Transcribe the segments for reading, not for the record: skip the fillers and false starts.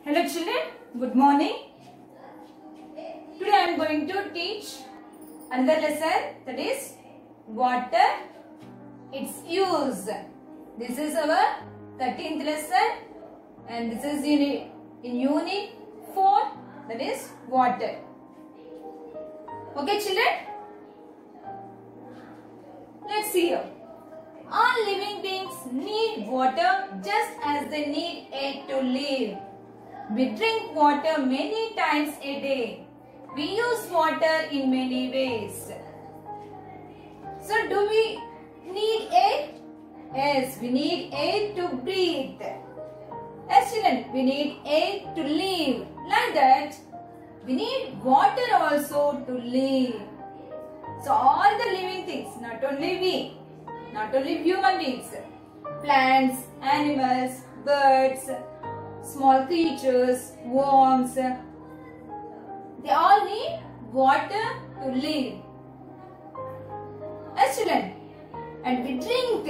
Hello children, good morning. Today I am going to teach another lesson, that is water, its use. This is our 13th lesson and this is in unit 4, that is water. Okay children, let's see here. All living beings need water just as they need air to live. We drink water many times a day. We use water in many ways. So do we need air? Yes, we need air to breathe. Yes children, we need air to live. Like that, we need water also to live. So all the living things, not only we, not only human beings, plants, animals, birds, small creatures, worms, they all need water to live. Yes children, and we drink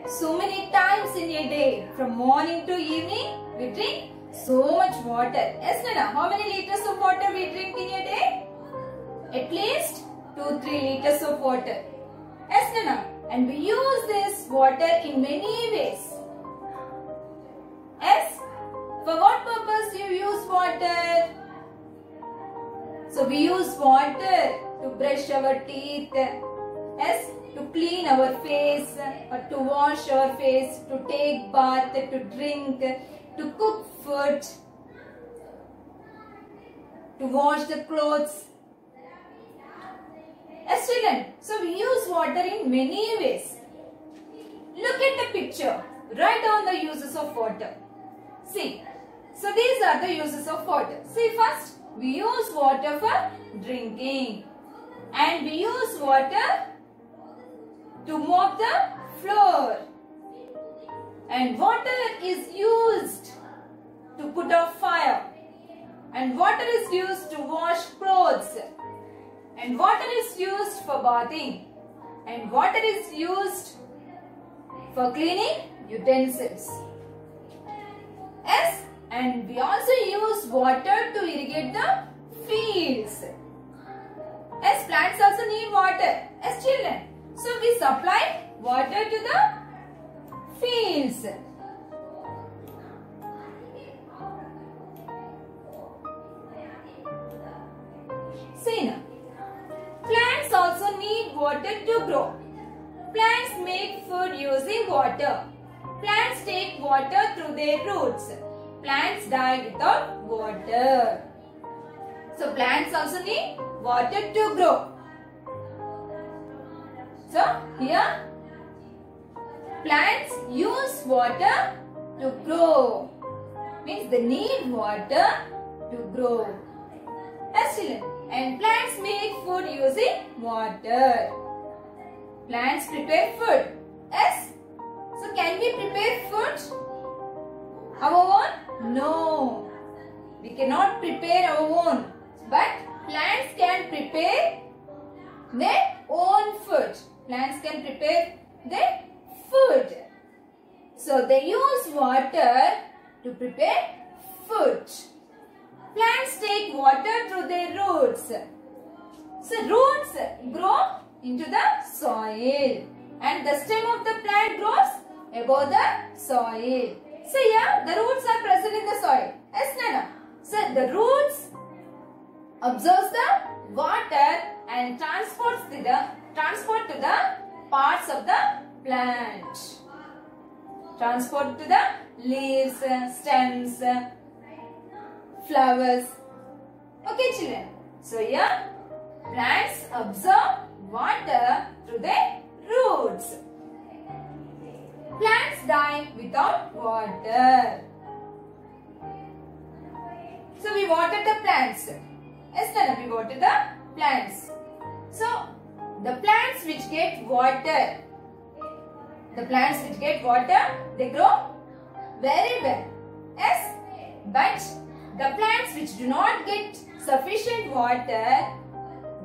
so many times in a day, from morning to evening, we drink so much water. Yes Nana, how many liters of water we drink in a day? At least 2-3 liters of water. Yes Nana, and we use this water in many ways. Yes, for what purpose you use water? So we use water to brush our teeth, yes, to clean our face, or to wash our face, to take bath, to drink, to cook food, to wash the clothes. Yes children, so we use water in many ways. Look at the picture. Write down the uses of water. See, so these are the uses of water. See, first we use water for drinking, and we use water to mop the floor, and water is used to put out fire, and water is used to wash clothes, and water is used for bathing, and water is used for cleaning utensils. Yes, and we also use water to irrigate the fields. Yes, plants also need water. Yes, children. So we supply water to the fields. See now, plants also need water to grow. Plants make food using water. Plants take water through their roots. Plants die without water. So plants also need water to grow. So here, plants use water to grow. Means they need water to grow. Yes children. And plants make food using water. Plants prepare food. Yes. So can we prepare food our own? No. We cannot prepare our own. But plants can prepare their own food. Plants can prepare their food. So they use water to prepare food. Plants take water through their roots. So roots grow into the soil, and the stem of the plant grows above the soil. So here the roots are present in the soil. Yes Nana. So the roots absorbs the water and transport to the parts of the plant. Transport to the leaves, stems, flowers. Okay children. So here plants absorb water through their roots. Plants die without water. So we water the plants. Yes, Nana, we water the plants. So the plants which get water, they grow very well. Yes, but the plants which do not get sufficient water,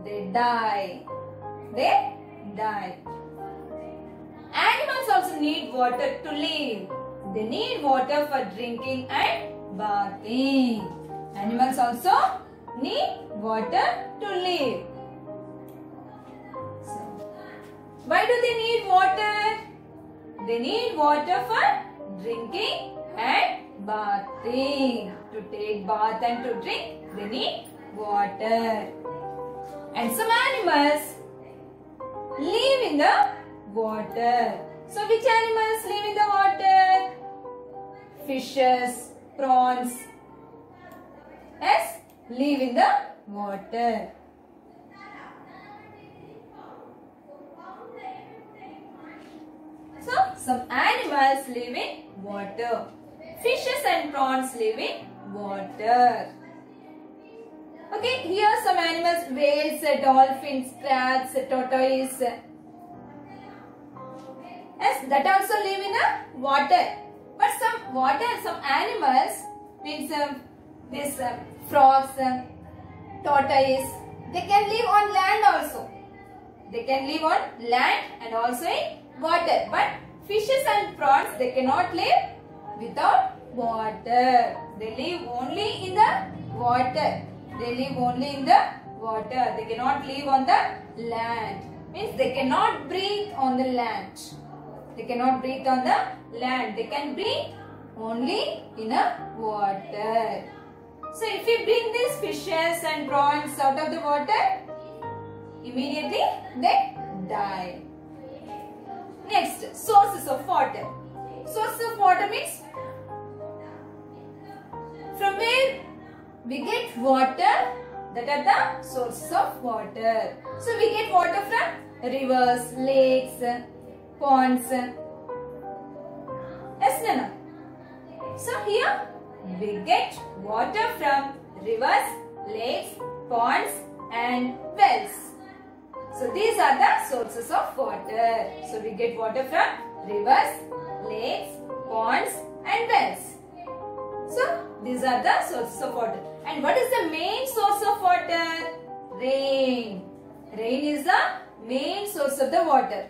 they die. Animals also need water to live. They need water for drinking and bathing. Animals also need water to live. So, why do they need water? They need water for drinking and bathing. To take bath and to drink, they need water. And some animals live in the water. So which animals live in the water? Fishes, prawns, yes, live in the water. So some animals live in water. Fishes and prawns live in water. Okay, here some animals, whales, dolphins, crabs, tortoise. Yes, that also live in the water. But some animals, means this frogs, tortoise, they can live on land also. They can live on land and also in water. But fishes and prawns, they cannot live without water. They live only in the water. They live only in the water. They cannot live on the land. Means they cannot breathe on the land. They cannot breathe on the land. They can breathe only in a water. So if we bring these fishes and prawns out of the water, immediately they die. Next, sources of water. Sources of water means from where we get water, that are the sources of water. So we get water from rivers, lakes, ponds. Yes, Nana? So here we get water from rivers, lakes, ponds and wells. So these are the sources of water. So we get water from rivers, lakes, ponds and wells. So these are the sources of water. And what is the main source of water? Rain. Rain is the main source of the water.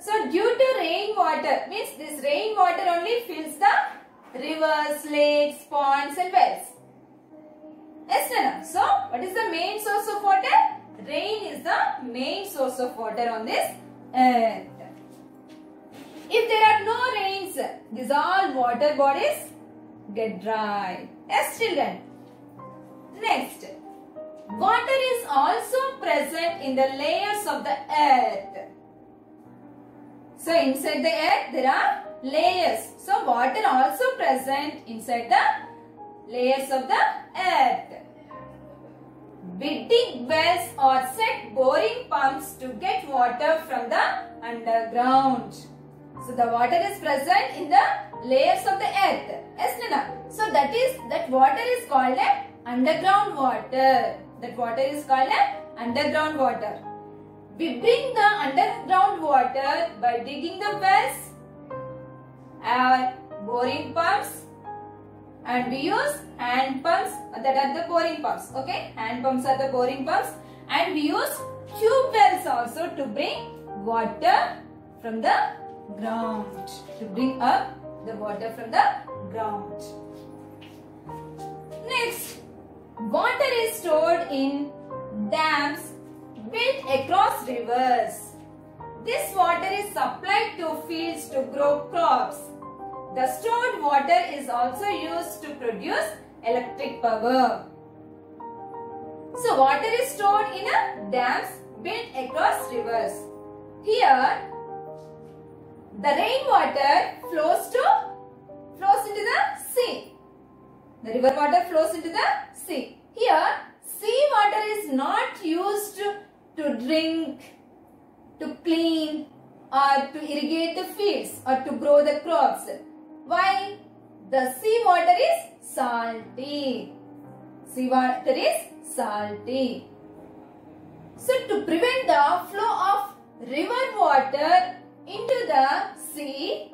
So due to rainwater, means this rainwater only fills the rivers, lakes, ponds and wells. Yes, Nana? So what is the main source of water? Rain is the main source of water on this earth. If there are no rains, these all water bodies get dry. Yes, children. Next, water is also present in the layers of the earth. So inside the earth there are layers. So water also present inside the layers of the earth. We dig wells or set boring pumps to get water from the underground. So the water is present in the layers of the earth. Yes, Nana? So that water is called a underground water. That water is called a underground water. We bring the underground water by digging the wells or boring pumps, and we use hand pumps, that are the boring pumps. Okay, hand pumps are the boring pumps, and we use tube wells also to bring water from the ground, to bring up the water from the ground. Next, water is stored in dams built across rivers. This water is supplied to fields to grow crops. The stored water is also used to produce electric power. So water is stored in dams built across rivers. Here, the rainwater flows into the sea. The river water flows into the sea. Here, sea water is not used to drink, to clean or to irrigate the fields or to grow the crops. Why? The sea water is salty. Sea water is salty. So to prevent the flow of river water into the sea,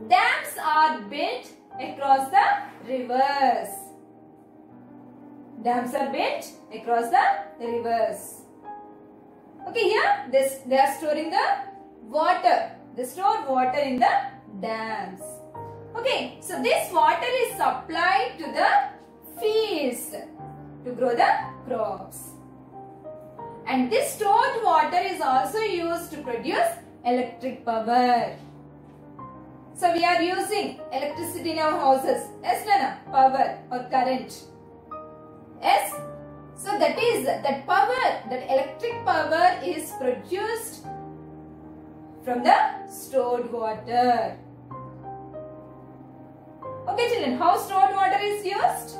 dams are built across the rivers. Dams are built across the rivers. Okay, here they are storing the water. They store water in the dams. Okay, so this water is supplied to grow the crops. And this stored water is also used to produce electric power. So we are using electricity in our houses. Yes, Nana? Power or current. Yes? So that is that power, that electric power is produced from the stored water. Okay children, how stored water is used?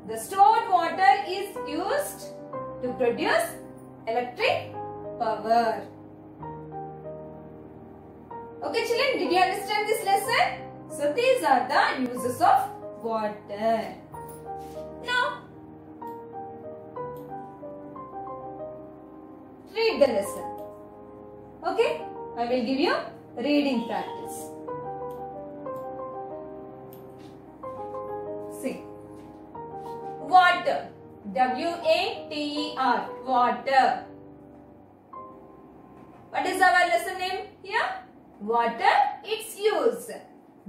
The stored water is used to produce electric power. Okay children, did you understand this lesson? So these are the uses of water. Now, read the lesson. Okay, I will give you reading practice. See, water, W-A-T-E-R, water. What is our lesson name here? Water, its use.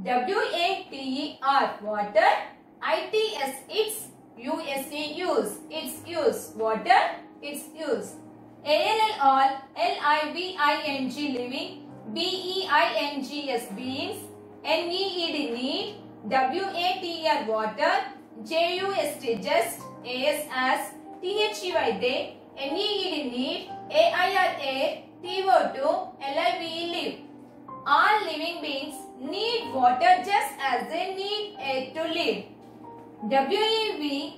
W-A-T-E-R, water. I-T-S, its. U-S-E, use. Its use. Water, its use. A-L-L, all. L-I-V-I-N-G, living. B-E-I-N-G-S, beings. N-E-E-D, need. W-A-T-R, water. J-U-S-T, just. A-S, as. T-H-E-Y, they. N-E-E-D, need. A-I-R-A, T-O-2, L-I-V-E, live. All living beings need water just as they need air to live. W-E-V-D-R-I-N-K,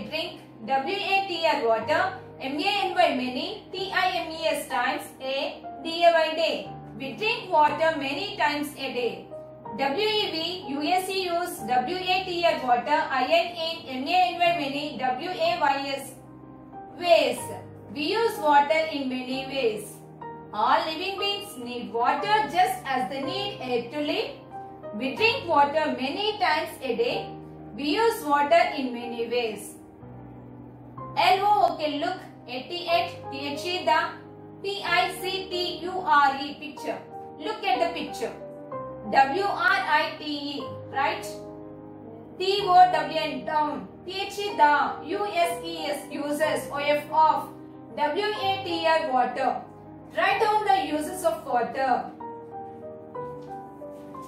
drink. W-A-T-R, water. M-A-N-Y, many. T-I-M-E-S, times. A, D-A-Y, day. We drink water many times a day. W-E-V, U-S-E, use. W-A-T-R, water. I-N-A, M-A-N-Y, many. W-A-Y-S, ways. We use water in many ways. All living beings need water just as they need air to live. We drink water many times a day. We use water in many ways. L-O-O-K, look. 88, T-H-E, the. P-I-C-T-U-R-E, picture. Look at the picture. W-R-I-T-E, right? T-O-W-N, down. T-H-E, the. U-S-E-S, uses. O-F, off. W-A-T-R, water. Write down the uses of water.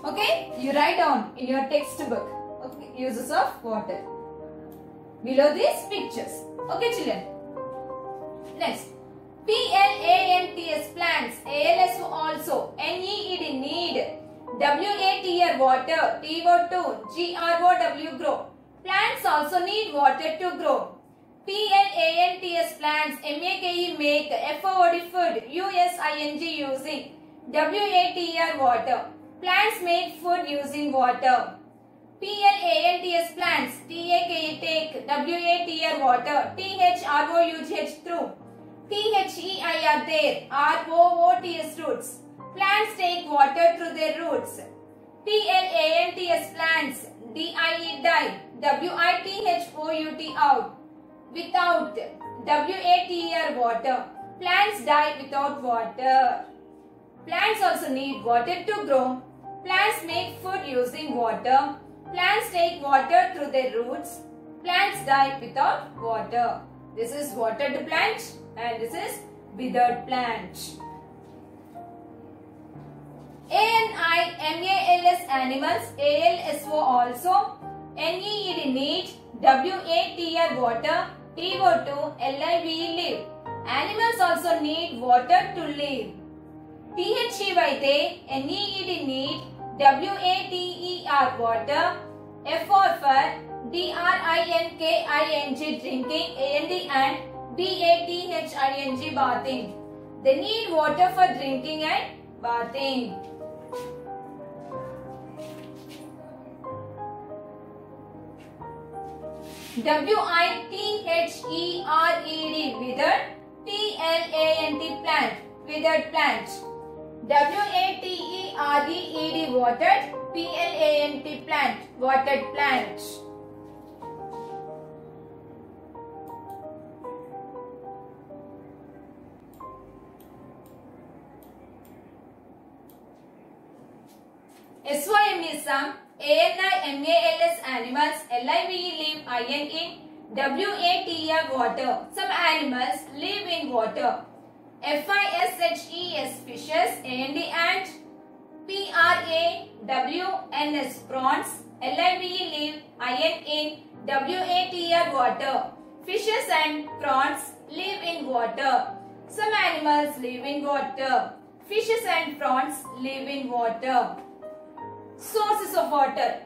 Okay, you write down in your textbook. Okay, uses of water. Below these pictures. Okay, children. Next, P-L-A-N-T-S, plants. A-L-S also. N-E-E-D, need. W-A-T-R, water. T-O-2, G-R-O-W, grow. Plants also need water to grow. P-L-A-N-T-S, plants. M-A-K-E, make. F-O-O-D, food. U-S-I-N-G, using. W-A-T-R, water. Plants make food using water. P-L-A-N-T-S, plants. T-A-K-E, take. W-A-T-R, water. T-H-R-O-U-G-H, through. T-H-E-I-R, there. R-O-O-T-S, roots. Plants take water through their roots. P-L-A-N-T-S, plants. D-I-E, die. W-I-T-H-O-U-T, out. Without. W-A-T-R, water. Plants die without water. Plants also need water to grow. Plants make food using water. Plants take water through their roots. Plants die without water. This is watered plant and this is withered plant. A-N-I-M-A-L-S, animals. A-L-S-O also. N-E-E-D, need. W-A-T-R, water. T-O-2, L-I-V-E, live. Animals also need water to live. T-H-E-Y, they. N-E-E-D, need. W-A-T-E-R, water. F-O-R, D-R-I-N-K-I-N-G, drinking. A-N-D, and B-A-T-H-I-N-G, bathing. They need water for drinking and bathing. W-I-T-H-E-R-E-D, withered. P-L-A-N-T, plant. Withered plant. W-A-T-E-R-E-E-D, watered. P-L-A-N-T, plant. Watered plant. S-O-M is some. A-N-I-M-A-L-S, animals. L-I-V-E, live. I-N-E. WATR water. Some animals live in water. FISHES fishes, ant, PRAWNS prawns, LIVE live, in WATR water. Fishes and prawns live in water. Some animals live in water. Fishes and prawns live in water. Sources of water.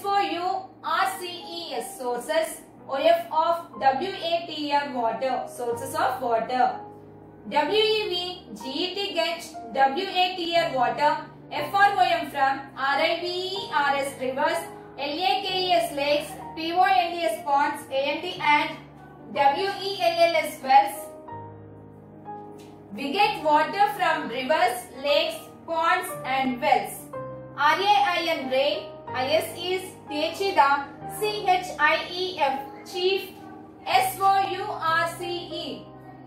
SOURCES sources. OF of WATR water. Sources of water. WEV GET get WATR water. FROM from RIVERS rivers. LAKES lakes. PONDS ponds. AND WELLS wells. We get water from rivers, lakes, ponds and wells. RAIN rain. IS is THEDA. CHIEF chief. SOURCE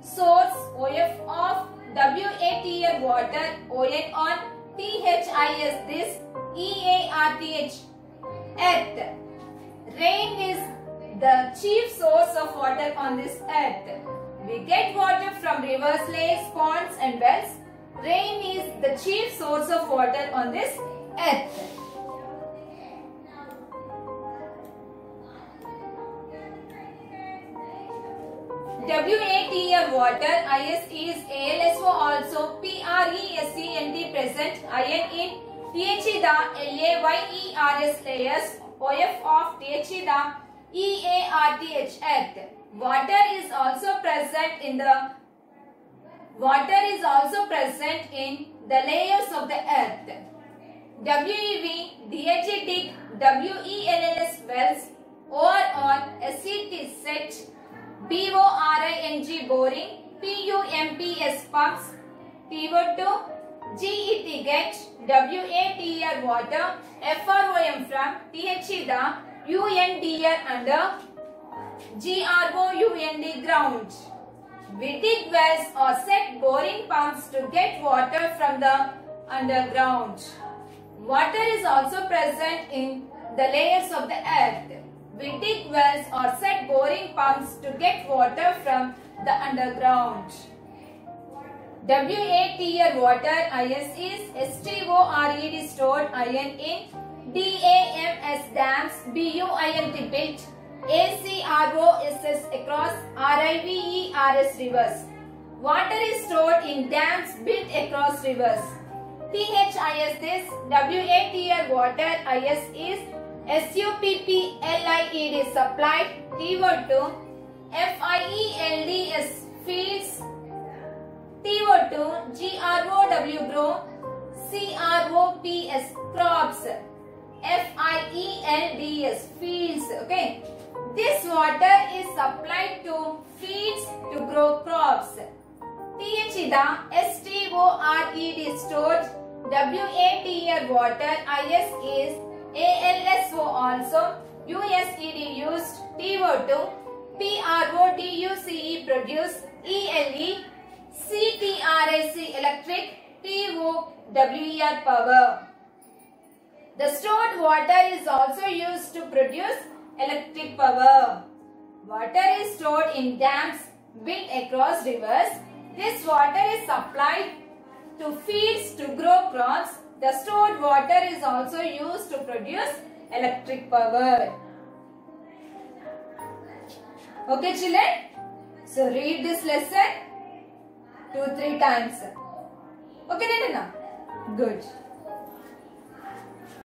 source. OF of WATR water. ON on. THIS this. EARTH earth. Rain is the chief source of water on this earth. We get water from rivers, lakes, ponds and wells. Rain is the chief source of water on this earth. WATR water. IS is ALSO also. PRESENT present. IN in THEDA. LAYERS layers. OF of THEDA. EARTH earth. Water is also present in the layers of the earth. WEV diegetic. WELLS wells. OR on. SET set. BORING boring. PUMPS pumps. PO2 GET get. WATR water. FROM from. THEDA. UNDR under. GROUND ground. We dig wells or set boring pumps to get water from the underground. Water is also present in the layers of the earth. We dig wells or set boring pumps to get water from the underground. WATR water. IS is STORED stored. IN in DAMS dams. BUILT built. ACROSS across RIVERS rivers. Water is stored in dams built across rivers. THIS this. WATR water. IS is SUPPLIED supplied. TO2 FIELDS fields. TO2 GROW grow. CROPS crops. FIELDS fields. Okay. This water is supplied to fields to grow crops. THEDA STORED stored. WATR water. IS is ALSO also. USED used. TO2 PRODUCE produce. ELE CTRAC electric. TOWER power. The stored water is also used to produce electric power. Water is stored in dams built across rivers. This water is supplied to fields to grow crops. The stored water is also used to produce electric power. Okay children? So read this lesson 2-3 times. Okay Nana? Good.